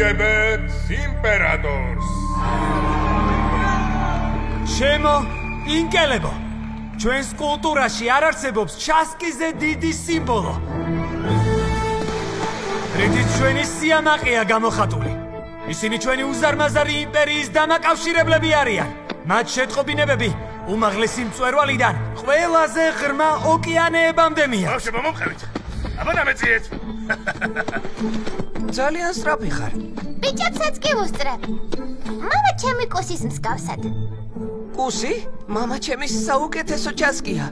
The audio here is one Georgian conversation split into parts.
ვაუწყდებთ იმპერატორს. ჩემო ინკელებო, ჩვენს კულტურაში არ არსებობს ჩასკიზე დიდი სიმბოლო. რითიც ჩვენი სიამაყეა გამოხატული. ისინი ჩვენი უზარმაზარი იმპერიის დამაკავშირებლები არიან. მათ შეტყობინებები უმაღლესი მწვერვალიდან ყველაზე ღრმა ოკეანეებამდე მიაქვს. ბავშვებო, მომყევით. აბა დამეციეთ. ძალიან სწრაფი ხარ. ბიჭებსაც კი ვუსწრებ. მამა ჩემი კუსის მსგავსად. კუსი? მამა ჩემის საუკეთესო ჩასკია.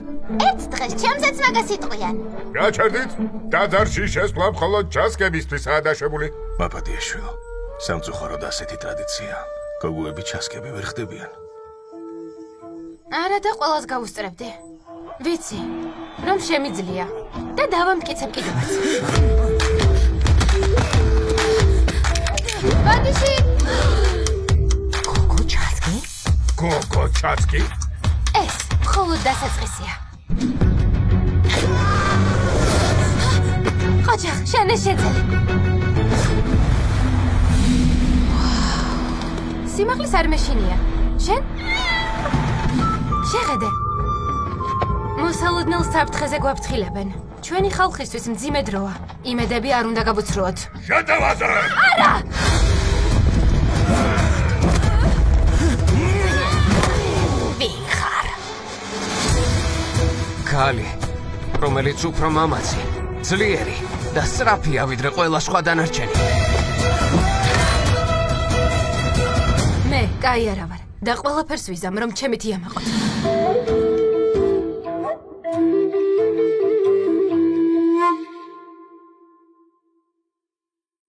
ერთ დღეს ჩემზეც მაგას იტყვიან. გაჩერდით? დაძარში შესვლა მხოლოდ ჩასკებისთვისაა დაშვებული. მაპატიაშვილო, სამწუხაროდ ასეთი ტრადიცია. გოგოები ჩასკები ვერ ხდებიან. არა და ყველას გავუსწრებდი. ვიცი, რომ შემიძლია და დავამტკიცებ კიდევაც. ბადიში! გოგო ჩასკი? გოგო ჩასკი? ეს მხოლოდ დასაწყისია. ოჯახ, შენ ეს შეძელი. სიმაღლის არ მეშინია. შენ? შეხედე. მოსალოდნელ საფრთხეზე გვაფრთხილებენ. ჩვენი ხალხისთვის მძიმე დროა. იმედები არ უნდა გაბუცრუოთ. შეტევაზე! არა! ვინ ხარ? ქალი, რომელიც უფრო მამაცი, ძლიერი და სწრაფია ვიდრე ყველა სხვა დანარჩენი. მე კაი არა ვარ და ყველაფერს ვიზამ რომ ჩემით იამაყოთ.